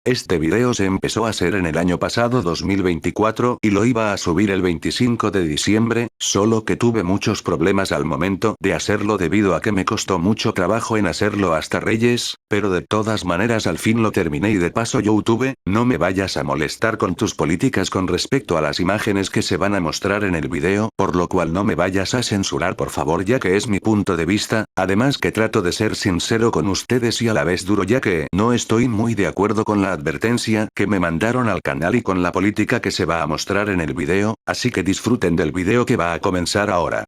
Este video se empezó a hacer en el año pasado 2024 y lo iba a subir el 25 de diciembre, solo que tuve muchos problemas al momento de hacerlo debido a que me costó mucho trabajo en hacerlo hasta Reyes, pero de todas maneras al fin lo terminé y de paso YouTube, no me vayas a molestar con tus políticas con respecto a las imágenes que se van a mostrar en el video, por lo cual no me vayas a censurar por favor ya que es mi punto de vista, además que trato de ser sincero con ustedes y a la vez duro ya que no estoy muy de acuerdo con la advertencia que me mandaron al canal y con la política que se va a mostrar en el video, así que disfruten del video que va a comenzar ahora.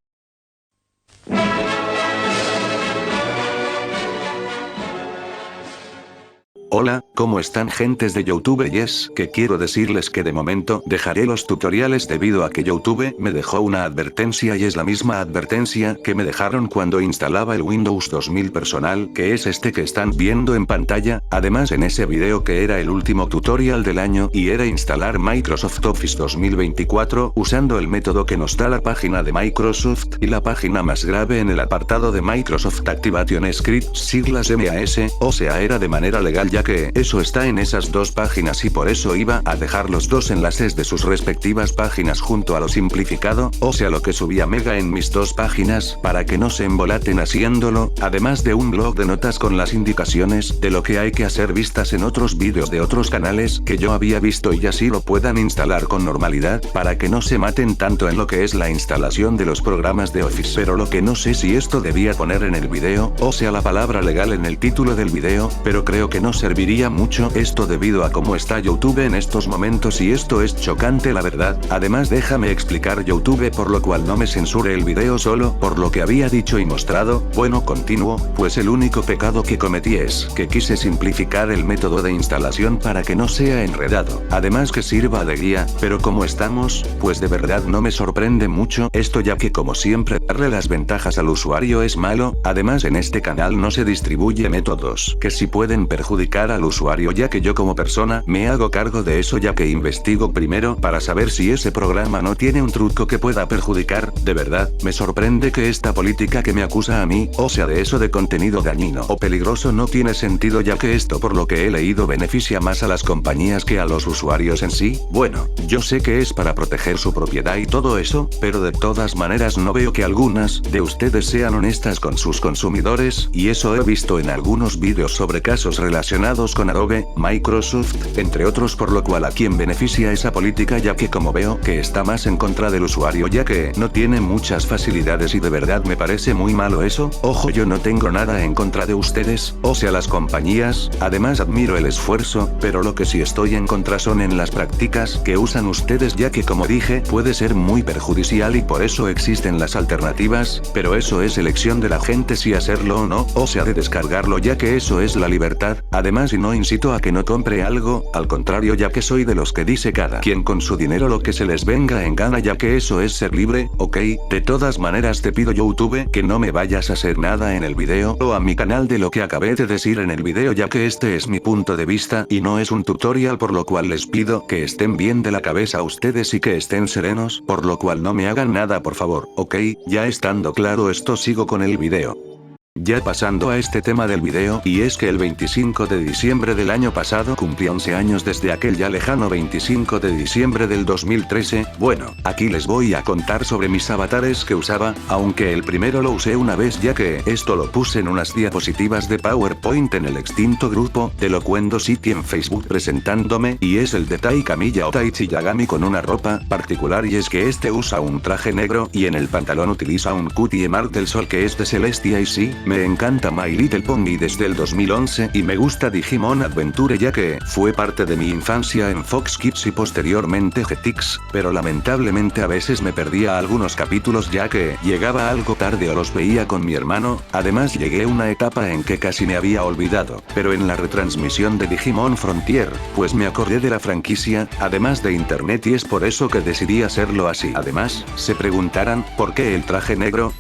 Hola, ¿cómo están gentes de YouTube? Y es que quiero decirles que de momento dejaré los tutoriales debido a que YouTube me dejó una advertencia y es la misma advertencia que me dejaron cuando instalaba el Windows 2000 personal, que es este que están viendo en pantalla, además en ese video que era el último tutorial del año y era instalar Microsoft Office 2024 usando el método que nos da la página de Microsoft y la página más grave en el apartado de Microsoft Activation Script siglas MAS, o sea era de manera legal ya que eso está en esas dos páginas y por eso iba a dejar los dos enlaces de sus respectivas páginas junto a lo simplificado, o sea lo que subía Mega en mis dos páginas para que no se embolaten haciéndolo, además de un blog de notas con las indicaciones de lo que hay que hacer vistas en otros vídeos de otros canales que yo había visto y así lo puedan instalar con normalidad para que no se maten tanto en lo que es la instalación de los programas de Office. Pero lo que no sé si esto debía poner en el video, o sea la palabra legal en el título del video, pero creo que no serviría mucho esto debido a cómo está YouTube en estos momentos y esto es chocante la verdad, además déjame explicar YouTube por lo cual no me censure el video solo por lo que había dicho y mostrado, bueno continúo, pues el único pecado que cometí es que quise simplificar el método de instalación para que no sea enredado, además que sirva de guía, pero como estamos, pues de verdad no me sorprende mucho esto ya que como siempre darle las ventajas al usuario es malo, además en este canal no se distribuye métodos que sí pueden perjudicar al usuario ya que yo como persona me hago cargo de eso ya que investigo primero para saber si ese programa no tiene un truco que pueda perjudicar, de verdad, me sorprende que esta política que me acusa a mí, o sea de eso de contenido dañino o peligroso no tiene sentido ya que esto por lo que he leído beneficia más a las compañías que a los usuarios en sí, bueno, yo sé que es para proteger su propiedad y todo eso, pero de todas maneras no veo que algunas de ustedes sean honestas con sus consumidores, y eso he visto en algunos vídeos sobre casos relacionados con Adobe, Microsoft, entre otros por lo cual a quien beneficia esa política ya que como veo que está más en contra del usuario ya que no tiene muchas facilidades y de verdad me parece muy malo eso, ojo yo no tengo nada en contra de ustedes, o sea las compañías, además admiro el esfuerzo, pero lo que sí estoy en contra son en las prácticas que usan ustedes ya que como dije puede ser muy perjudicial y por eso existen las alternativas, pero eso es elección de la gente si hacerlo o no, o sea de descargarlo ya que eso es la libertad, además y no incito a que no compre algo, al contrario ya que soy de los que dice cada quien con su dinero lo que se les venga en gana ya que eso es ser libre, ok, de todas maneras te pido YouTube que no me vayas a hacer nada en el video o a mi canal de lo que acabé de decir en el video ya que este es mi punto de vista y no es un tutorial por lo cual les pido que estén bien de la cabeza ustedes y que estén serenos, por lo cual no me hagan nada por favor, ok, ya estando claro esto sigo con el video. Ya pasando a este tema del video, y es que el 25 de diciembre del año pasado cumplí 11 años desde aquel ya lejano 25 de diciembre del 2013, bueno, aquí les voy a contar sobre mis avatares que usaba, aunque el primero lo usé una vez ya que esto lo puse en unas diapositivas de PowerPoint en el extinto grupo de Locuendo City en Facebook presentándome y es el de Tai Kamiya o Taichi Yagami con una ropa particular y es que este usa un traje negro y en el pantalón utiliza un cutie mark del sol que es de Celestia y sí, me encanta My Little Pony desde el 2011 y me gusta Digimon Adventure ya que fue parte de mi infancia en Fox Kids y posteriormente Jetix, pero lamentablemente a veces me perdía algunos capítulos ya que llegaba algo tarde o los veía con mi hermano, además llegué a una etapa en que casi me había olvidado, pero en la retransmisión de Digimon Frontier, pues me acordé de la franquicia, además de internet y es por eso que decidí hacerlo así. Además, se preguntarán, ¿por qué el traje negro?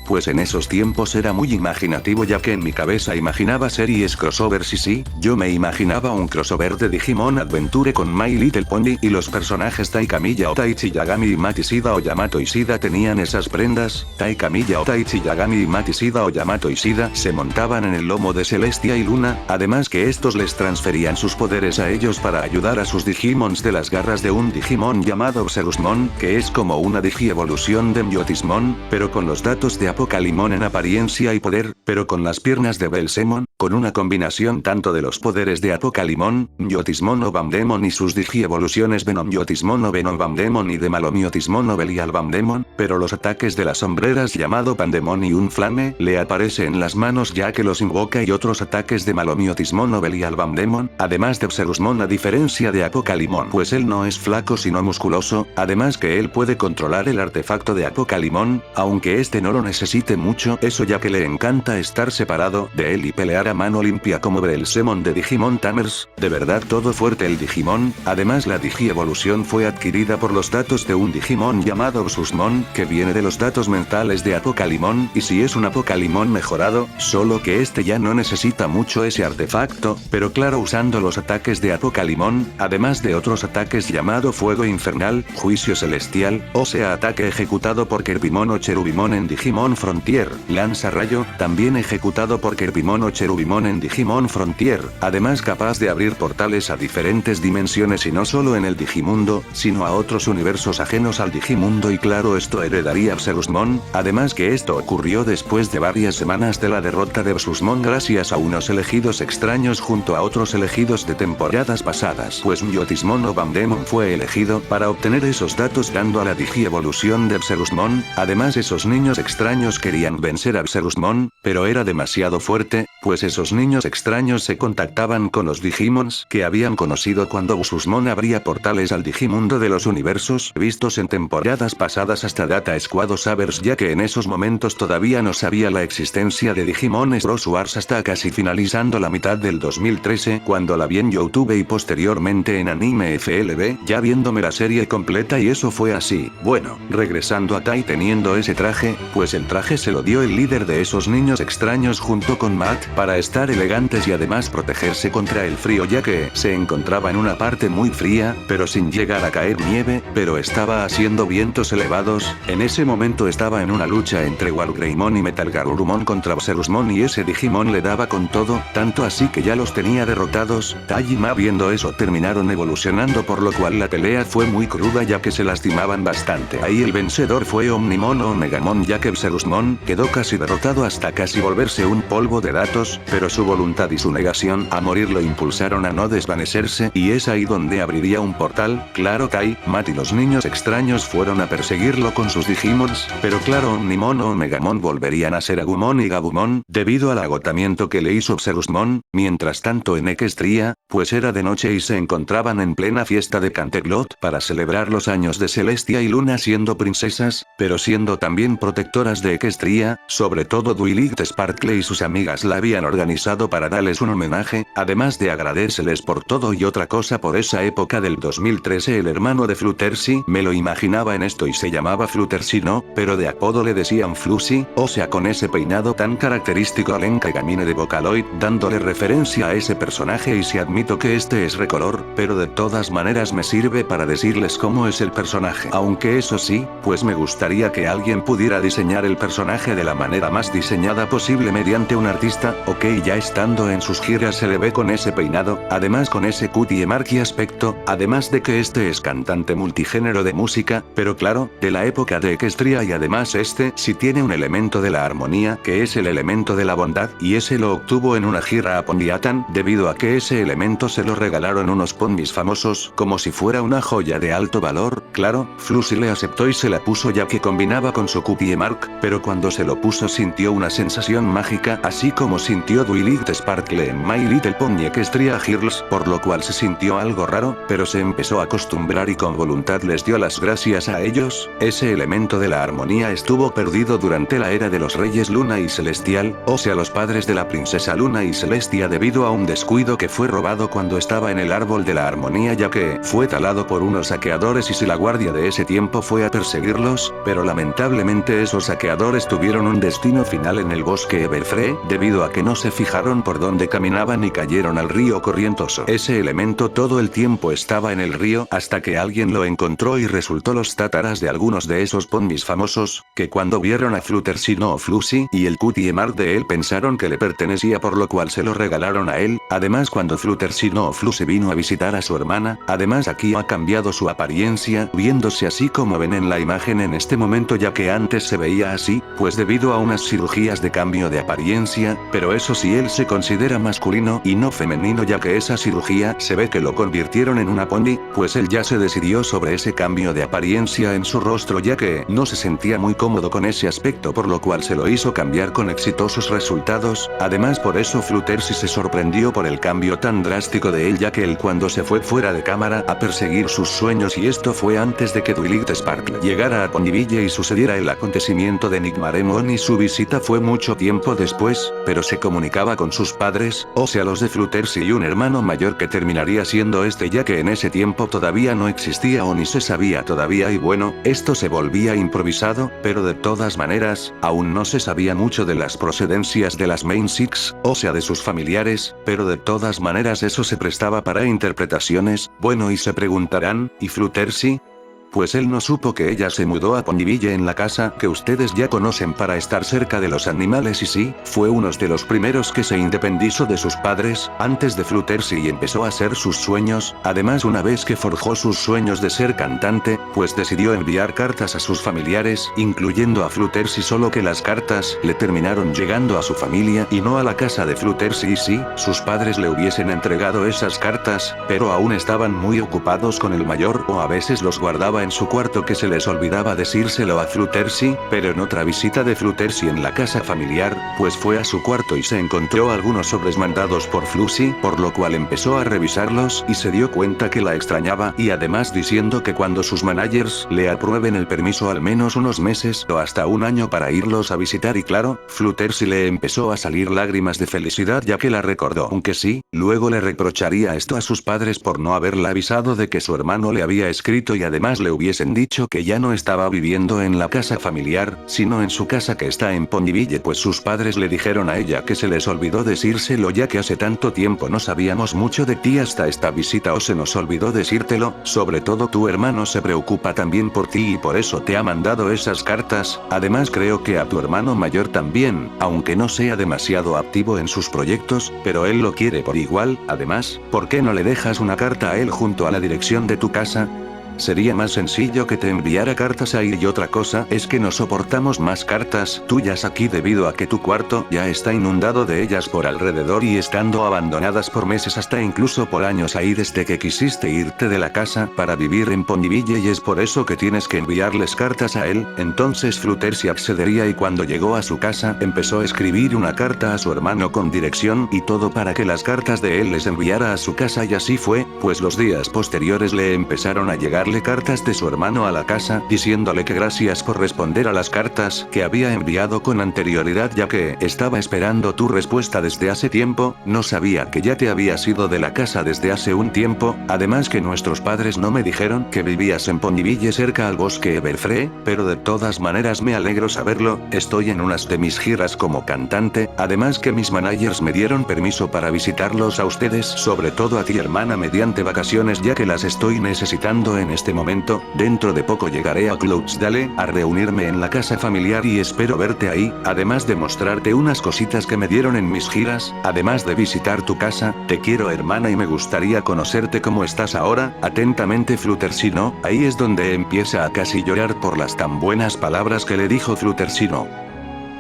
pues en esos tiempos era muy imaginativo ya que en mi cabeza imaginaba series crossovers y sí, yo me imaginaba un crossover de Digimon Adventure con My Little Pony y los personajes Taikamiya Otaichi Yagami y Matisida o Yamato Ishida tenían esas prendas, Taikamiya Otaichi Yagami y Matisida o Yamato Ishida se montaban en el lomo de Celestia y Luna, además que estos les transferían sus poderes a ellos para ayudar a sus Digimons de las garras de un Digimon llamado Obserusmon, que es como una digievolución de Myotismon, pero con los datos de Apocalimon en apariencia y poder, pero con las piernas de Belsemon, con una combinación tanto de los poderes de Apocalimon, Myotismon o Bamdemon y sus digievoluciones Venomyotismon o Venombamdemon y de Malomyotismon o Belialbamdemon, pero los ataques de las sombreras llamado Pandemon y un Flame le aparece en las manos ya que los invoca y otros ataques de Malomyotismon o Belialbamdemon, además de Obserusmon a diferencia de Apocalimon pues él no es flaco sino musculoso, además que él puede controlar el artefacto de Apocalimon, aunque este no lo necesite mucho eso ya que le encanta estar separado de él y pelear a mano limpia como Belsemon de Digimon Tamers, de verdad todo fuerte el Digimon, además la digievolución fue adquirida por los datos de un Digimon llamado Obsusmon, que viene de los datos mentales de Apocalimon y si es un Apocalimon mejorado, solo que este ya no necesita mucho ese artefacto, pero claro usando los ataques de Apocalimon, además de otros ataques llamado Fuego Infernal, Juicio Celestial, o sea ataque ejecutado por Kerpimon o Cherubimon en Digimon Frontier, Lanza Rayo, también ejecutado por Kerpimon o Cherubimon en Digimon Frontier, además capaz de abrir portales a diferentes dimensiones y no solo en el Digimundo, sino a otros universos ajenos al Digimundo y claro esto heredaría Obserusmon, además que esto ocurrió después de varias semanas de la derrota de Obsusmon gracias a unos elegidos extraños junto a otros elegidos de temporadas pasadas pues Myotismon o Bamdemon fue elegido para obtener esos datos dando a la digievolución de Obserusmon, además esos niños extraños querían vencer a Obserusmon, pero era demasiado fuerte, pues esos niños extraños se contactaban con los Digimons que habían conocido cuando Obsusmon abría portales al Digimundo de los universos vistos en temporadas pasadas hasta Data Squad o Sabers ya que en esos momentos todavía no sabía la existencia de Digimon Cross Wars hasta casi finalizando la mitad del 2013 cuando la vi en YouTube y posteriormente en Anime FLB ya viéndome la serie completa y eso fue así. Bueno, regresando a Tai teniendo ese traje, pues el traje se lo dio el líder de esos niños extraños junto con Matt para estar elegantes y además protegerse contra el frío ya que se encontraba en una parte muy fría, pero sin llegar a caer nieve, pero estaba haciendo vientos elevados, en ese momento estaba en una lucha entre Walgreymon y Metalgarurumon contra Obserusmon y ese Digimon le daba con todo, tanto así que ya los tenía derrotados, Tai y Ma viendo eso terminaron evolucionando por lo cual la pelea fue muy cruda ya que se lastimaban bastante. Ahí el vencedor fue Omnimon o Omegamon ya que Obserusmon quedó casi derrotado hasta casi volverse un polvo de datos, pero su voluntad y su negación a morir lo impulsaron a no desvanecerse y es ahí donde abriría un portal, claro Tai, Matt y los niños extraños fueron a perseguirlo con sus Digimons, pero claro Omnimon o Omegamon volverían a ser Agumon y Gabumon debido al agotamiento que le hizo Obserusmon, mientras tanto en Equestria, pues era de noche y se encontraban en plena fiesta de Canterlot para celebrar los años de Celestia y Luna siendo princesas, pero siendo también protectoras de Equestria, sobre todo Dwight Sparkle y sus amigas la habían organizado para darles un homenaje, además de agradecerles por todo y otra cosa por esa época del 2013 el hermano de Fluttershy, me lo imaginaba en esto y se llamaba Fluttershy no, pero de apodo le decían Flushy, o sea con ese peinado tan característico al Enkagamine de Vocaloid, dándole referencia a ese personaje y si admito que este es recolor, pero de todas maneras me sirve para decirles cómo es el personaje. Aunque eso sí, pues me gustaría que alguien pudiera diseñar el personaje de la manera más diseñada posible mediante un artista, ok ya estando en sus giras se le ve con ese peinado, además con ese cutie marquee aspecto, además de que este es cantante multigénero de música, pero claro, de la época de Equestria y además este sí tiene un elemento de la armonía que es el elemento de la bondad y ese lo obtuvo en una gira a Pondiatan debido a que ese elemento se lo regalaron unos Ponmis famosos como si fuera una joya de alto valor, claro, Flushy le aceptó y se la puso ya que combinaba con su cutie mark, pero cuando se lo puso sintió una sensación mágica así como sintió apareció Twilight Sparkle en My Little Pony Equestria Girls, por lo cual se sintió algo raro, pero se empezó a acostumbrar y con voluntad les dio las gracias a ellos. Ese elemento de la armonía estuvo perdido durante la era de los Reyes Luna y Celestial, o sea los padres de la princesa Luna y Celestia, debido a un descuido que fue robado cuando estaba en el árbol de la armonía, ya que fue talado por unos saqueadores y si la guardia de ese tiempo fue a perseguirlos, pero lamentablemente esos saqueadores tuvieron un destino final en el bosque Everfree, debido a que no se fijaron por dónde caminaban y cayeron al río corrientoso. Ese elemento todo el tiempo estaba en el río hasta que alguien lo encontró y resultó los tátaras de algunos de esos ponis famosos, que cuando vieron a Fluttershy no Flushy y el cutie mark de él pensaron que le pertenecía, por lo cual se lo regalaron a él. Además, cuando Fluttershy no Flushy vino a visitar a su hermana, además aquí ha cambiado su apariencia, viéndose así como ven en la imagen en este momento, ya que antes se veía así, pues debido a unas cirugías de cambio de apariencia, pero eso sí, él se considera masculino y no femenino, ya que esa cirugía se ve que lo convirtieron en una pony, pues él ya se decidió sobre ese cambio de apariencia en su rostro, ya que no se sentía muy cómodo con ese aspecto, por lo cual se lo hizo cambiar con exitosos resultados. Además, por eso Fluttershy se sorprendió por el cambio tan drástico de él, ya que él cuando se fue fuera de cámara a perseguir sus sueños, y esto fue antes de que Twilight Sparkle llegara a Ponyville y sucediera el acontecimiento de Enigmaremon, y su visita fue mucho tiempo después, pero se comunicaba con sus padres, o sea los de Fluttershy, y un hermano mayor que terminaría siendo este, ya que en ese tiempo todavía no existía o ni se sabía todavía, y bueno, esto se volvía improvisado, pero de todas maneras, aún no se sabía mucho de las procedencias de las Main Six, o sea de sus familiares, pero de todas maneras eso se prestaba para interpretaciones. Bueno, y se preguntarán, ¿y Fluttershy? Pues él no supo que ella se mudó a Ponyville en la casa que ustedes ya conocen para estar cerca de los animales, y sí, fue uno de los primeros que se independizó de sus padres, antes de Fluttershy, y empezó a hacer sus sueños. Además, una vez que forjó sus sueños de ser cantante, pues decidió enviar cartas a sus familiares, incluyendo a Fluttershy, solo que las cartas le terminaron llegando a su familia y no a la casa de Fluttershy, y sí, sus padres le hubiesen entregado esas cartas, pero aún estaban muy ocupados con el mayor, o a veces los guardaba en su cuarto, que se les olvidaba decírselo a Fluttershy. Pero en otra visita de Fluttershy en la casa familiar, pues fue a su cuarto y se encontró algunos sobres mandados por Flushy, por lo cual empezó a revisarlos y se dio cuenta que la extrañaba, y además diciendo que cuando sus managers le aprueben el permiso al menos unos meses o hasta un año para irlos a visitar, y claro, Fluttershy le empezó a salir lágrimas de felicidad, ya que la recordó, aunque sí, luego le reprocharía esto a sus padres por no haberla avisado de que su hermano le había escrito, y además le hubiesen dicho que ya no estaba viviendo en la casa familiar, sino en su casa que está en Ponyville, pues sus padres le dijeron a ella que se les olvidó decírselo, ya que hace tanto tiempo no sabíamos mucho de ti hasta esta visita, o se nos olvidó decírtelo. Sobre todo tu hermano se preocupa también por ti y por eso te ha mandado esas cartas. Además, creo que a tu hermano mayor también, aunque no sea demasiado activo en sus proyectos, pero él lo quiere por igual. Además, ¿por qué no le dejas una carta a él junto a la dirección de tu casa? Sería más sencillo que te enviara cartas ahí. Y otra cosa es que no soportamos más cartas tuyas aquí debido a que tu cuarto ya está inundado de ellas por alrededor y estando abandonadas por meses, hasta incluso por años ahí desde que quisiste irte de la casa para vivir en Ponyville, y es por eso que tienes que enviarles cartas a él. Entonces Fluttershy accedería, y cuando llegó a su casa empezó a escribir una carta a su hermano con dirección y todo para que las cartas de él les enviara a su casa, y así fue, pues los días posteriores le empezaron a llegar cartas de su hermano a la casa, diciéndole que gracias por responder a las cartas que había enviado con anterioridad, ya que estaba esperando tu respuesta desde hace tiempo. No sabía que ya te habías ido de la casa desde hace un tiempo. Además, que nuestros padres no me dijeron que vivías en Ponyville cerca al bosque Everfree, pero de todas maneras me alegro saberlo. Estoy en unas de mis giras como cantante, además que mis managers me dieron permiso para visitarlos a ustedes, sobre todo a ti hermana, mediante vacaciones, ya que las estoy necesitando en este momento. Dentro de poco llegaré a Cloudsdale a reunirme en la casa familiar y espero verte ahí, además de mostrarte unas cositas que me dieron en mis giras, además de visitar tu casa. Te quiero hermana y me gustaría conocerte. ¿Cómo estás ahora? Atentamente Fluttershy. No, ahí es donde empieza a casi llorar por las tan buenas palabras que le dijo Fluttershy. No.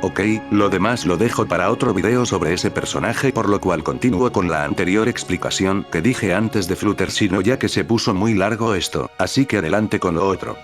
Ok, lo demás lo dejo para otro video sobre ese personaje, por lo cual continúo con la anterior explicación que dije antes de Fluttershy, ya que se puso muy largo esto, así que adelante con lo otro.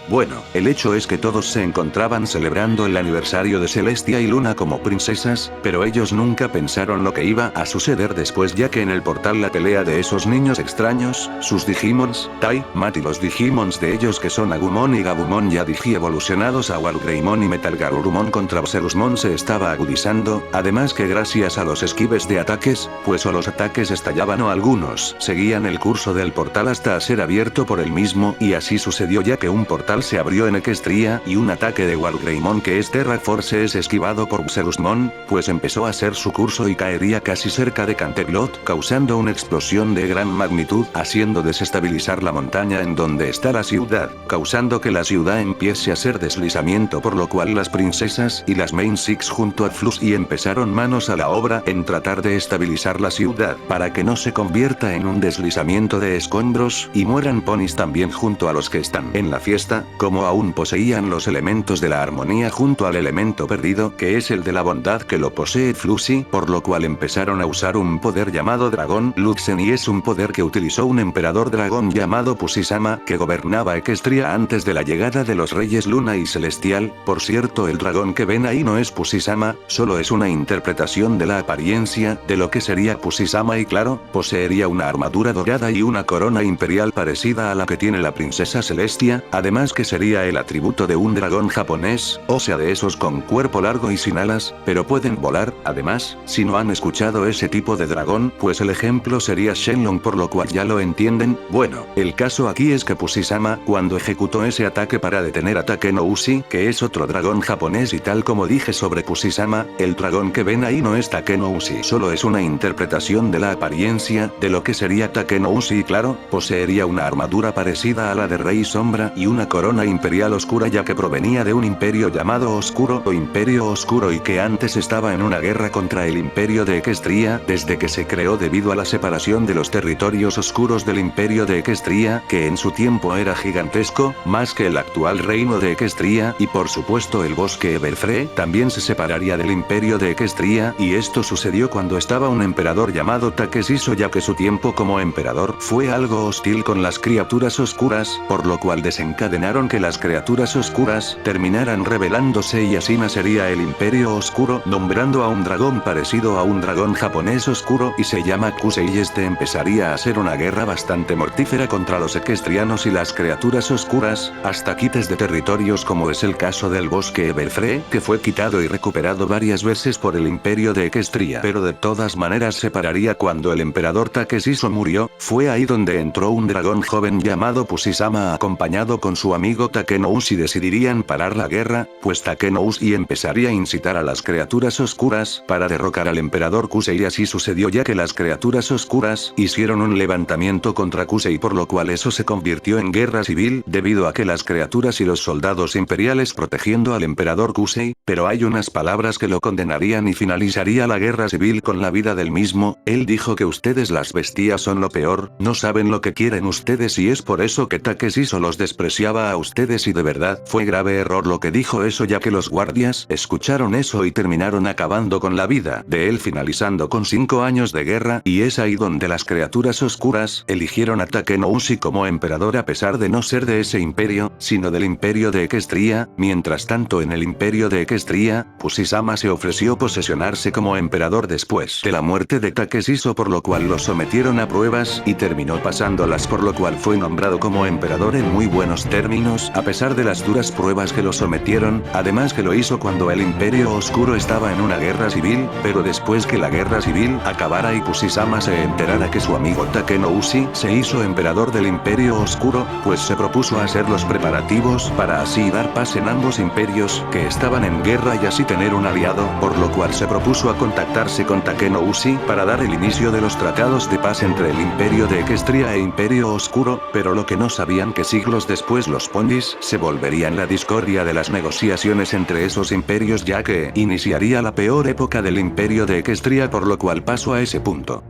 Bueno, el hecho es que todos se encontraban celebrando el aniversario de Celestia y Luna como princesas, pero ellos nunca pensaron lo que iba a suceder después, ya que en el portal la pelea de esos niños extraños, sus Digimons, Tai, Mat y los Digimons de ellos que son Agumon y Gabumon ya Digi evolucionados a Walgreymon y Metal Garurumon contra Obserusmon se estaba agudizando, además que gracias a los esquives de ataques, pues o los ataques estallaban o algunos seguían el curso del portal hasta ser abierto por el mismo, y así sucedió ya que un portal se abrió en Equestria y un ataque de Walgreymon que es Terra Force es esquivado por Obserusmon, pues empezó a hacer su curso y caería casi cerca de Canterlot, causando una explosión de gran magnitud, haciendo desestabilizar la montaña en donde está la ciudad, causando que la ciudad empiece a hacer deslizamiento, por lo cual las princesas y las Main Six junto a Flux y empezaron manos a la obra en tratar de estabilizar la ciudad para que no se convierta en un deslizamiento de escombros y mueran ponis también junto a los que están en la fiesta, como aún poseían los elementos de la armonía junto al elemento perdido que es el de la bondad que lo posee Fluxy, por lo cual empezaron a usar un poder llamado Dragón Luxen y es un poder que utilizó un emperador dragón llamado Pusisama que gobernaba Equestria antes de la llegada de los reyes Luna y Celestial. Por cierto, el dragón que ven ahí no es Pusisama, solo es una interpretación de la apariencia de lo que sería Pusisama y claro, poseería una armadura dorada y una corona imperial parecida a la que tiene la princesa Celestia, además que sería el atributo de un dragón japonés, o sea de esos con cuerpo largo y sin alas, pero pueden volar. Además, si no han escuchado ese tipo de dragón, pues el ejemplo sería Shenlong, por lo cual ya lo entienden. Bueno, el caso aquí es que Pusisama, cuando ejecutó ese ataque para detener a Takeno Ushi, que es otro dragón japonés y tal como dije sobre Pusisama, el dragón que ven ahí no es Takeno Ushi, solo es una interpretación de la apariencia de lo que sería Takeno Ushi y claro, poseería una armadura parecida a la de Rey Sombra y una corona imperial oscura ya que provenía de un imperio llamado Oscuro o Imperio Oscuro y que antes estaba en una guerra contra el imperio de Equestria desde que se creó debido a la separación de los territorios oscuros del imperio de Equestria, que en su tiempo era gigantesco, más que el actual reino de Equestria, y por supuesto el bosque Everfree también se separaría del imperio de Equestria, y esto sucedió cuando estaba un emperador llamado Takesiso ya que su tiempo como emperador fue algo hostil con las criaturas oscuras, por lo cual desencadenaron que las criaturas oscuras terminaran rebelándose y así nacería el imperio oscuro nombrando a un dragón parecido a un dragón japonés oscuro y se llama Kusei y este empezaría a hacer una guerra bastante mortífera contra los equestrianos y las criaturas oscuras, hasta quites de territorios como es el caso del bosque Everfree, que fue quitado y recuperado varias veces por el imperio de Equestria pero de todas maneras se pararía cuando el emperador Takesiso murió, fue ahí donde entró un dragón joven llamado Pusisama acompañado con su amigo Takeno Ushi decidirían parar la guerra, pues Takeno Ushi empezaría a incitar a las criaturas oscuras para derrocar al emperador Kusei y así sucedió ya que las criaturas oscuras hicieron un levantamiento contra Kusei por lo cual eso se convirtió en guerra civil debido a que las criaturas y los soldados imperiales protegiendo al emperador Kusei, pero hay unas palabras que lo condenarían y finalizaría la guerra civil con la vida del mismo. Él dijo que ustedes las bestias son lo peor, no saben lo que quieren ustedes y es por eso que Takesiso los despreciaba a ustedes y de verdad fue grave error lo que dijo eso ya que los guardias escucharon eso y terminaron acabando con la vida de él finalizando con 5 años de guerra y es ahí donde las criaturas oscuras eligieron a Takeno Ushi como emperador a pesar de no ser de ese imperio, sino del imperio de Equestria. Mientras tanto en el imperio de Equestria, Pusisama se ofreció posesionarse como emperador después de la muerte de Takesiso por lo cual lo sometieron a pruebas y terminó pasándolas por lo cual fue nombrado como emperador en muy buenos términos a pesar de las duras pruebas que lo sometieron, además que lo hizo cuando el imperio oscuro estaba en una guerra civil, pero después que la guerra civil acabara y Pusisama se enterara que su amigo Takeno Ushi se hizo emperador del imperio oscuro, pues se propuso hacer los preparativos para así dar paz en ambos imperios que estaban en guerra y así tener un aliado, por lo cual se propuso a contactarse con Takeno Ushi para dar el inicio de los tratados de paz entre el imperio de Equestria e imperio oscuro, pero lo que no sabían que siglos después los pondis se volverían la discordia de las negociaciones entre esos imperios ya que iniciaría la peor época del imperio de Equestria por lo cual pasó a ese punto.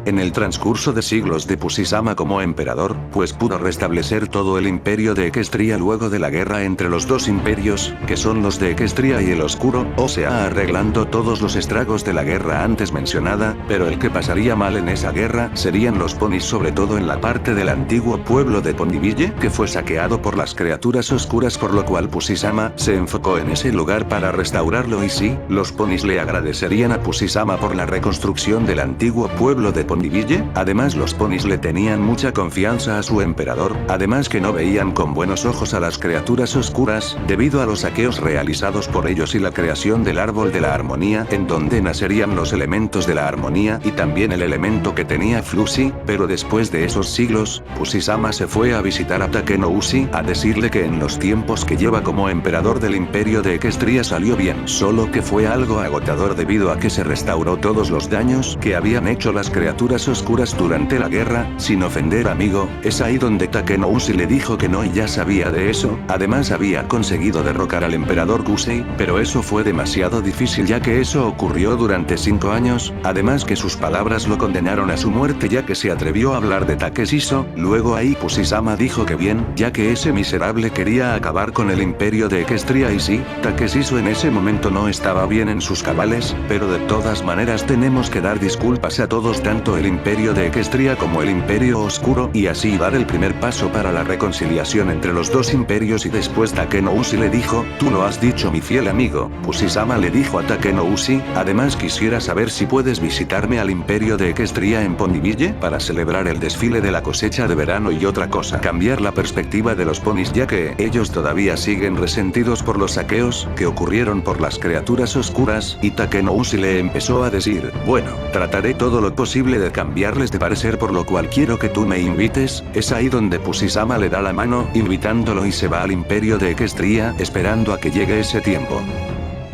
en el transcurso de siglos de Pusisama como emperador, pues pudo restablecer todo el imperio de Equestria luego de la guerra entre los dos imperios, que son los de Equestria y el Oscuro, o sea arreglando todos los estragos de la guerra antes mencionada, pero el que pasaría mal en esa guerra serían los ponis, sobre todo en la parte del antiguo pueblo de Ponyville, que fue saqueado por las criaturas oscuras, por lo cual Pusisama se enfocó en ese lugar para restaurarlo. Y sí, los ponis le agradecerían a Pusisama por la reconstrucción del antiguo pueblo de Ponyville. Además, los ponis le tenían mucha confianza a su emperador, además que no veían con buenos ojos a las criaturas oscuras, debido a los saqueos realizados por ellos y la creación del árbol de la armonía, en donde nacerían los elementos de la armonía y también el elemento que tenía Flusy. Pero después de esos siglos, Pusisama se fue a visitar a Takenouchi, a decirle que en los tiempos que lleva como emperador del imperio de Equestria salió bien, solo que fue algo agotador debido a que se restauró todos los daños que habían hecho las criaturas oscuras durante la guerra. Sin ofender, amigo, es ahí donde Takenouchi le dijo que no y ya sabía de eso. Además había conseguido derrocar al emperador Gusei, pero eso fue demasiado difícil ya que eso ocurrió durante 5 años, además que sus palabras lo condenaron a su muerte ya que se atrevió a hablar de Takeshiso. Luego ahí Pusisama dijo que bien, ya que ese miserable quería acabar con el imperio de Equestria. Y sí, Takeshiso en ese momento no estaba bien en sus cabales, pero de todas maneras tenemos que dar disculpas a todos, tanto el imperio de Equestria como el imperio oscuro, y así dar el primer paso para la reconciliación entre los dos imperios. Y después Takenouchi le dijo, tú lo has dicho mi fiel amigo. Pusisama le dijo a Takenouchi, además quisiera saber si puedes visitarme al imperio de Equestria en Ponyville para celebrar el desfile de la cosecha de verano y otra cosa, cambiar la perspectiva de los ponis ya que ellos todavía siguen resentidos por los saqueos que ocurrieron por las criaturas oscuras. Y Takenouchi le empezó a decir, bueno, trataré todo lo posible de cambiarles de parecer, por lo cual quiero que tú me invites. Es ahí donde Pusisama le da la mano, invitándolo, y se va al imperio de Equestria, esperando a que llegue ese tiempo.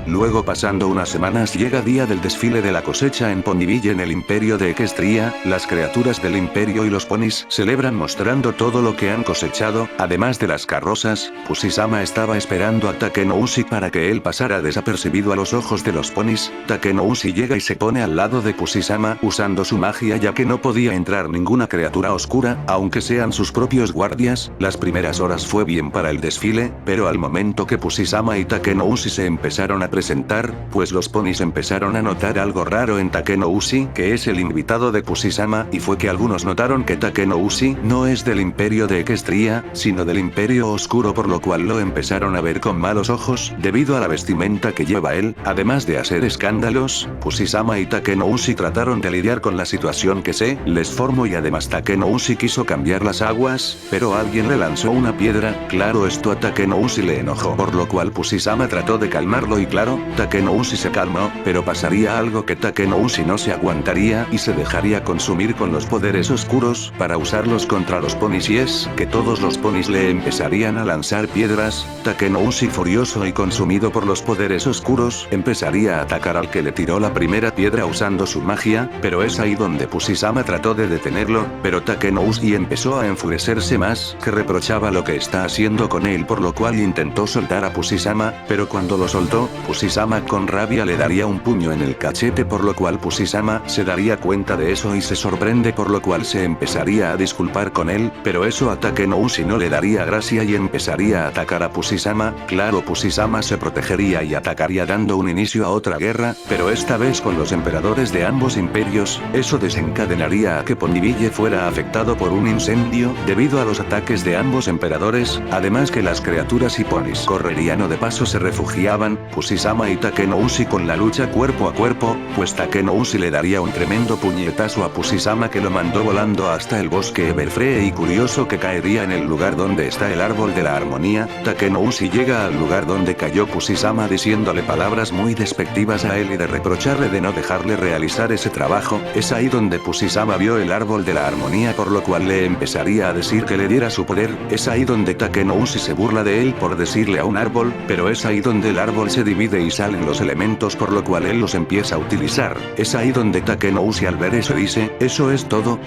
Luego, pasando unas semanas, llega día del desfile de la cosecha en Ponyville en el imperio de Equestria. Las criaturas del imperio y los ponis celebran mostrando todo lo que han cosechado, además de las carrozas. Pusisama estaba esperando a Takenouchi para que él pasara desapercibido a los ojos de los ponis. Takenouchi llega y se pone al lado de Pusisama usando su magia ya que no podía entrar ninguna criatura oscura, aunque sean sus propios guardias. Las primeras horas fue bien para el desfile, pero al momento que Pusisama y Takenouchi se empezaron a presentar, pues los ponis empezaron a notar algo raro en Takenouchi, que es el invitado de Pusisama, y fue que algunos notaron que Takenouchi no es del imperio de Equestria, sino del imperio oscuro, por lo cual lo empezaron a ver con malos ojos, debido a la vestimenta que lleva él. Además de hacer escándalos, Pusisama y Takenouchi trataron de lidiar con la situación que se les formó, y además Takenouchi quiso cambiar las aguas, pero alguien le lanzó una piedra. Claro, esto a Takenouchi le enojó, por lo cual Pusisama trató de calmarlo y claro, Takenouchi se calmó, pero pasaría algo que Takenouchi no se aguantaría y se dejaría consumir con los poderes oscuros para usarlos contra los ponis, y es que todos los ponis le empezarían a lanzar piedras. Takenouchi, furioso y consumido por los poderes oscuros, empezaría a atacar al que le tiró la primera piedra usando su magia, pero es ahí donde Pusisama trató de detenerlo, pero Takenouchi empezó a enfurecerse más, que reprochaba lo que está haciendo con él, por lo cual intentó soltar a Pusisama, pero cuando lo soltó, Pusisama con rabia le daría un puño en el cachete, por lo cual Pusisama se daría cuenta de eso y se sorprende, por lo cual se empezaría a disculpar con él, pero eso a Takenouchi no le daría gracia y empezaría a atacar a Pusisama. Claro, Pusisama se protegería y atacaría dando un inicio a otra guerra, pero esta vez con los emperadores de ambos imperios. Eso desencadenaría a que Ponyville fuera afectado por un incendio debido a los ataques de ambos emperadores, además que las criaturas y ponis correrían o de paso se refugiaban. Pusisama y Takenouchi con la lucha cuerpo a cuerpo, pues Takenouchi le daría un tremendo puñetazo a Pusisama que lo mandó volando hasta el bosque Everfree, y curioso que caería en el lugar donde está el árbol de la armonía. Takenouchi llega al lugar donde cayó Pusisama diciéndole palabras muy despectivas a él y de reprocharle de no dejarle realizar ese trabajo. Es ahí donde Pusisama vio el árbol de la armonía, por lo cual le empezaría a decir que le diera su poder. Es ahí donde Takenouchi se burla de él por decirle a un árbol, pero es ahí donde el árbol se divide divide y salen los elementos por lo cual él los empieza a utilizar. Es ahí donde Takenoshi al ver eso dice, ¿eso es todo?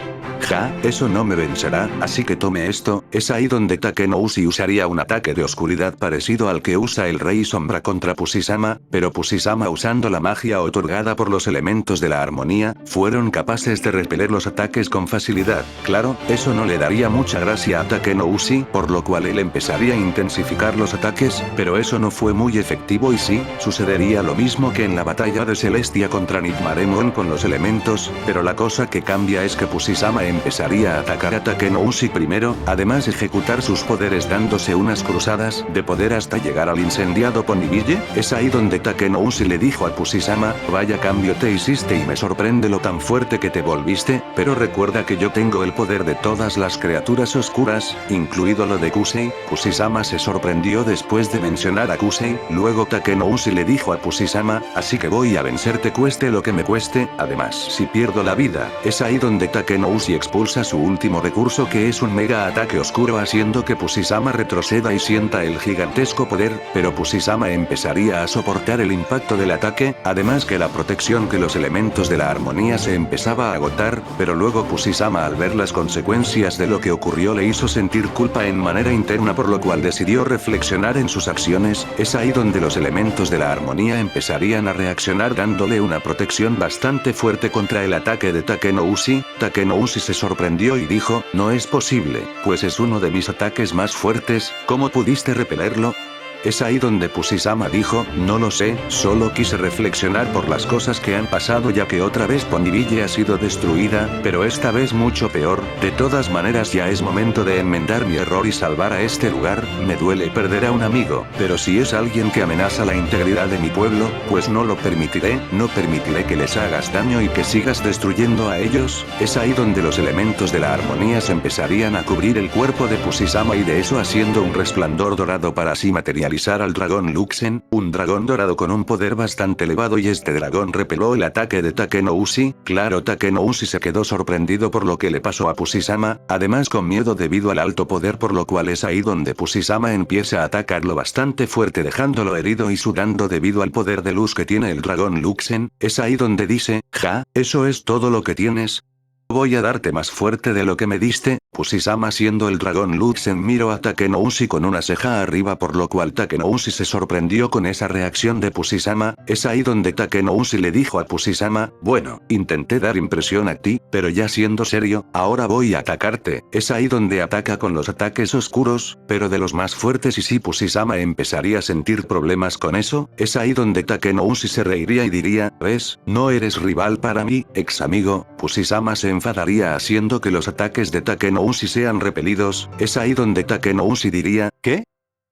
Ja, eso no me vencerá, así que tome esto. Es ahí donde Takenoshi usaría un ataque de oscuridad parecido al que usa el Rey Sombra contra Pushisama, pero Pushisama usando la magia otorgada por los elementos de la armonía, fueron capaces de repeler los ataques con facilidad. Claro, eso no le daría mucha gracia a Takenoshi, por lo cual él empezaría a intensificar los ataques, pero eso no fue muy efectivo y sí, sucedería lo mismo que en la batalla de Celestia contra Nigmaremon con los elementos, pero la cosa que cambia es que Pushisama empezaría a atacar a Takenoshi primero, además ejecutar sus poderes dándose unas cruzadas de poder hasta llegar al incendiado Ponibille. Es ahí donde Takenoshi le dijo a Pushisama, vaya cambio te hiciste y me sorprende lo tan fuerte que te volviste, pero recuerda que yo tengo el poder de todas las criaturas oscuras, incluido lo de Kusei. Pushisama se sorprendió después de mencionar a Kusei, luego Takenoshi le dijo a Pushisama, así que voy a vencerte cueste lo que me cueste, además si pierdo la vida. Es ahí donde Takenoshi expulsa su último recurso que es un mega ataque oscuro haciendo que Pushisama retroceda y sienta el gigantesco poder, pero Pushisama empezaría a soportar el impacto del ataque, además que la protección que los elementos de la armonía se empezaba a agotar, pero luego Pushisama al ver las consecuencias de lo que ocurrió le hizo sentir culpa en manera interna por lo cual decidió reflexionar en sus acciones. Es ahí donde los elementos de la armonía empezarían a reaccionar dándole una protección bastante fuerte contra el ataque de Takenoshi. Takenoshi se sorprendió y dijo, no es posible, pues es uno de mis ataques más fuertes, ¿cómo pudiste repelerlo? Es ahí donde Pushisama dijo, no lo sé, solo quise reflexionar por las cosas que han pasado ya que otra vez Ponibille ha sido destruida, pero esta vez mucho peor. De todas maneras ya es momento de enmendar mi error y salvar a este lugar. Me duele perder a un amigo, pero si es alguien que amenaza la integridad de mi pueblo, pues no lo permitiré, no permitiré que les hagas daño y que sigas destruyendo a ellos. Es ahí donde los elementos de la armonía se empezarían a cubrir el cuerpo de Pushisama y de eso haciendo un resplandor dorado para así materializar al dragón Luxen, un dragón dorado con un poder bastante elevado y este dragón repeló el ataque de Takenoshi. Claro, Takenoshi se quedó sorprendido por lo que le pasó a Pushisama, además con miedo debido al alto poder por lo cual es ahí donde Pushisama empieza a atacarlo bastante fuerte dejándolo herido y sudando debido al poder de luz que tiene el dragón Luxen. Es ahí donde dice, ja, ¿eso es todo lo que tienes? Voy a darte más fuerte de lo que me diste. Pushisama siendo el dragón Luxen miró a Takenoshi con una ceja arriba por lo cual Takenoshi se sorprendió con esa reacción de Pushisama. Es ahí donde Takenoshi le dijo a Pushisama, bueno, intenté dar impresión a ti, pero ya siendo serio, ahora voy a atacarte. Es ahí donde ataca con los ataques oscuros, pero de los más fuertes y si Pushisama empezaría a sentir problemas con eso, es ahí donde Takenoshi se reiría y diría, ¿ves? No eres rival para mí, ex amigo. Pushisama se enfadaría haciendo que los ataques de Takenoshi sean repelidos. Es ahí donde Takenoshi diría, ¿qué?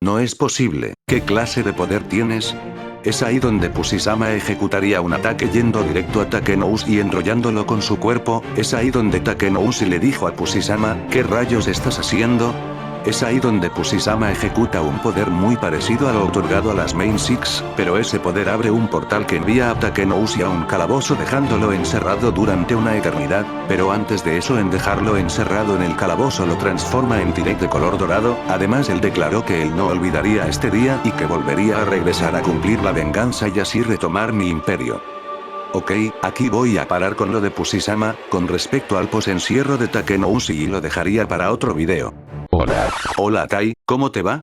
No es posible, ¿qué clase de poder tienes? Es ahí donde Pushisama ejecutaría un ataque yendo directo a Takenoshi y enrollándolo con su cuerpo. Es ahí donde Takenoshi le dijo a Pushisama, ¿qué rayos estás haciendo? Es ahí donde Pushisama ejecuta un poder muy parecido a lo otorgado a las Main Six, pero ese poder abre un portal que envía a Takenoshi a un calabozo dejándolo encerrado durante una eternidad, pero antes de eso en dejarlo encerrado en el calabozo lo transforma en Tirek de color dorado. Además él declaró que él no olvidaría este día y que volvería a regresar a cumplir la venganza y así retomar mi imperio. Ok, aquí voy a parar con lo de Pushisama, con respecto al posencierro de Takenoshi y lo dejaría para otro video. Hola. Hola Tai, ¿cómo te va?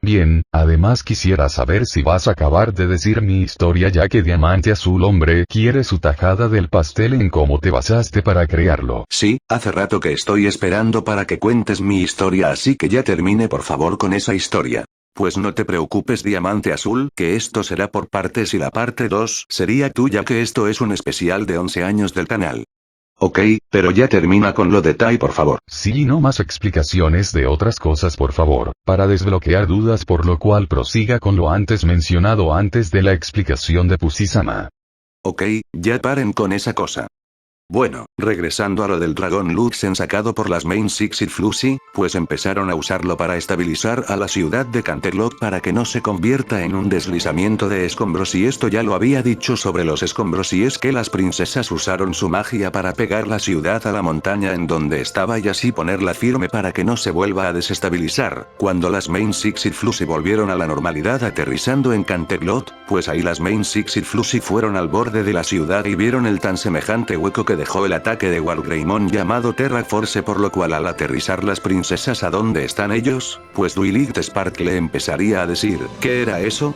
Bien, además quisiera saber si vas a acabar de decir mi historia ya que Diamante Azul hombre quiere su tajada del pastel en cómo te basaste para crearlo. Sí, hace rato que estoy esperando para que cuentes mi historia así que ya termine por favor con esa historia. Pues no te preocupes Diamante Azul, que esto será por partes y la parte 2 sería tuya que esto es un especial de 11 años del canal. Ok, pero ya termina con lo de Tai por favor. Sí, no más explicaciones de otras cosas por favor, para desbloquear dudas por lo cual prosiga con lo antes mencionado antes de la explicación de Pushisama. Ok, ya paren con esa cosa. Bueno, regresando a lo del dragón Luxen sacado por las Main Six y Flusy, pues empezaron a usarlo para estabilizar a la ciudad de Canterlot para que no se convierta en un deslizamiento de escombros, y esto ya lo había dicho sobre los escombros, y es que las princesas usaron su magia para pegar la ciudad a la montaña en donde estaba y así ponerla firme para que no se vuelva a desestabilizar. Cuando las Main Six y Flusy volvieron a la normalidad aterrizando en Canterlot, pues ahí las Main Six y Flusy fueron al borde de la ciudad y vieron el tan semejante hueco que dejó el ataque de Wargreymon llamado Terra Force, por lo cual al aterrizar las princesas a dónde están ellos, pues Twilight Spark le empezaría a decir, ¿qué era eso?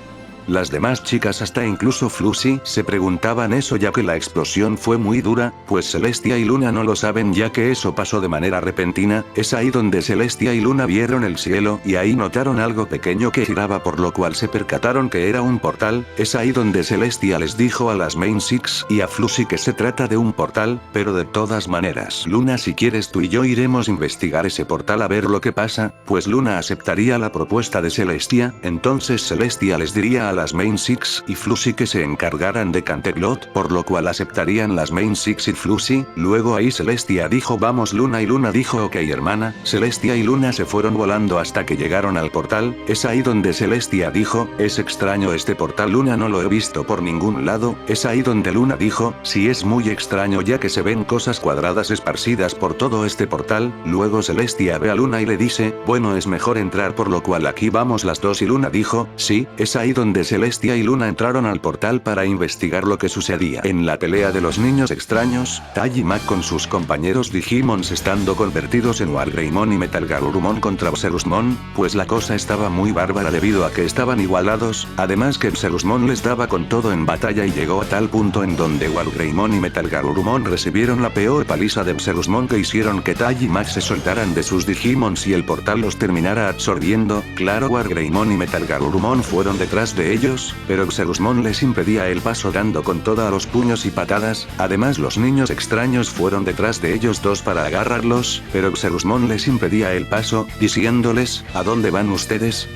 Las demás chicas, hasta incluso Flusy, se preguntaban eso ya que la explosión fue muy dura, pues Celestia y Luna no lo saben ya que eso pasó de manera repentina. Es ahí donde Celestia y Luna vieron el cielo y ahí notaron algo pequeño que giraba, por lo cual se percataron que era un portal. Es ahí donde Celestia les dijo a las Main Six y a Flusy que se trata de un portal, pero de todas maneras, Luna, si quieres tú y yo iremos a investigar ese portal a ver lo que pasa, pues Luna aceptaría la propuesta de Celestia. Entonces Celestia les diría a las Main Six y Flusy que se encargaran de Canterlot, por lo cual aceptarían las Main Six y Flusy. Luego ahí Celestia dijo vamos Luna, y Luna dijo ok hermana. Celestia y Luna se fueron volando hasta que llegaron al portal. Es ahí donde Celestia dijo, es extraño este portal Luna, no lo he visto por ningún lado. Es ahí donde Luna dijo, sí es muy extraño ya que se ven cosas cuadradas esparcidas por todo este portal. Luego Celestia ve a Luna y le dice, bueno es mejor entrar, por lo cual aquí vamos las dos, y Luna dijo, sí. Es ahí donde Celestia y Luna entraron al portal para investigar lo que sucedía. En la pelea de los niños extraños, Tai y Mac con sus compañeros Digimons estando convertidos en Wargreymon y Metalgarurumon contra Obserusmon, pues la cosa estaba muy bárbara debido a que estaban igualados, además que Obserusmon les daba con todo en batalla y llegó a tal punto en donde Wargreymon y Metalgarurumon recibieron la peor paliza de Obserusmon que hicieron que Tai y Mac se soltaran de sus Digimons y el portal los terminara absorbiendo. Claro, Wargreymon y Metalgarurumon fueron detrás de ellos, pero Obserusmon les impedía el paso dando con toda a los puños y patadas. Además los niños extraños fueron detrás de ellos dos para agarrarlos, pero Obserusmon les impedía el paso, diciéndoles, ¿a dónde van ustedes?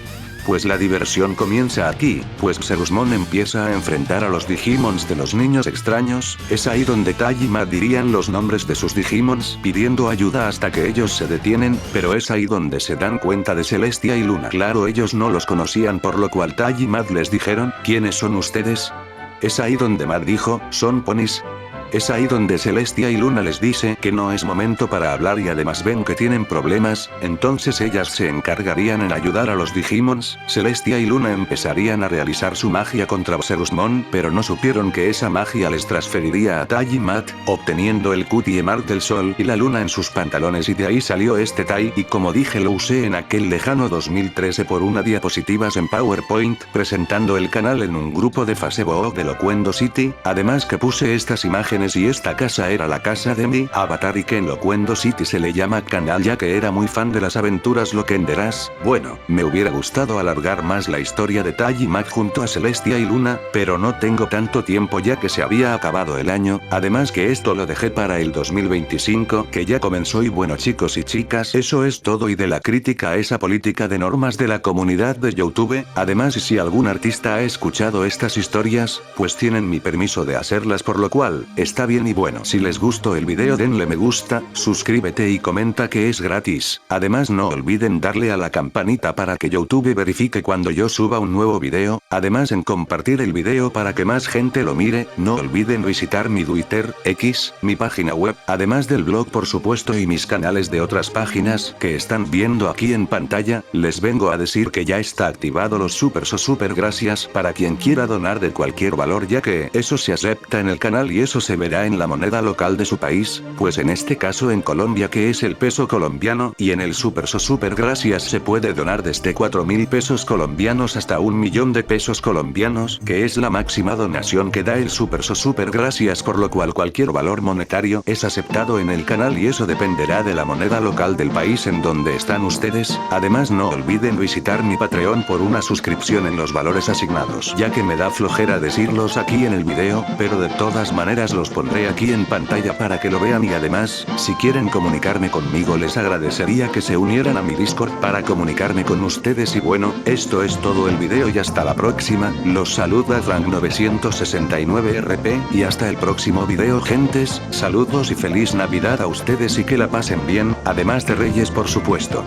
Pues la diversión comienza aquí, pues Obserusmon empieza a enfrentar a los Digimons de los niños extraños. Es ahí donde Tai y Mac dirían los nombres de sus Digimons, pidiendo ayuda hasta que ellos se detienen, pero es ahí donde se dan cuenta de Celestia y Luna. Claro, ellos no los conocían, por lo cual Tai y Mac les dijeron, ¿quiénes son ustedes? Es ahí donde Mac dijo, son ponis. Es ahí donde Celestia y Luna les dice que no es momento para hablar y además ven que tienen problemas, entonces ellas se encargarían en ayudar a los Digimons. Celestia y Luna empezarían a realizar su magia contra Obserusmon, pero no supieron que esa magia les transferiría a Tai y Mac, obteniendo el Cutie Mark del Sol y la Luna en sus pantalones, y de ahí salió este Tai, y como dije lo usé en aquel lejano 2013 por una diapositivas en PowerPoint, presentando el canal en un grupo de Facebook de Loquendo City, además que puse estas imágenes y esta casa era la casa de mi avatar y que en Loquendo City se le llama canal ya que era muy fan de las aventuras loquenderas. Bueno, me hubiera gustado alargar más la historia de Tai y Mac junto a Celestia y Luna, pero no tengo tanto tiempo ya que se había acabado el año, además que esto lo dejé para el 2025 que ya comenzó. Y bueno chicos y chicas, eso es todo, y de la crítica a esa política de normas de la comunidad de YouTube. Además, si algún artista ha escuchado estas historias, pues tienen mi permiso de hacerlas, por lo cual está bien. Y bueno, si les gustó el video denle me gusta, suscríbete y comenta que es gratis. Además no olviden darle a la campanita para que YouTube verifique cuando yo suba un nuevo video, además en compartir el video para que más gente lo mire. No olviden visitar mi Twitter, X, mi página web, además del blog por supuesto y mis canales de otras páginas que están viendo aquí en pantalla. Les vengo a decir que ya está activado los super gracias para quien quiera donar de cualquier valor, ya que eso se acepta en el canal y eso se verá en la moneda local de su país, pues en este caso en Colombia que es el peso colombiano, y en el super gracias se puede donar desde 4.000 pesos colombianos hasta 1.000.000 de pesos colombianos, que es la máxima donación que da el super gracias, por lo cual cualquier valor monetario es aceptado en el canal y eso dependerá de la moneda local del país en donde están ustedes. Además no olviden visitar mi Patreon por una suscripción en los valores asignados, ya que me da flojera decirlos aquí en el video, pero de todas maneras los pondré aquí en pantalla para que lo vean. Y además, si quieren comunicarme conmigo les agradecería que se unieran a mi Discord para comunicarme con ustedes. Y bueno, esto es todo el video y hasta la próxima. próxima, los saluda Rank969RP, y hasta el próximo video gentes, saludos y feliz Navidad a ustedes y que la pasen bien, además de Reyes por supuesto.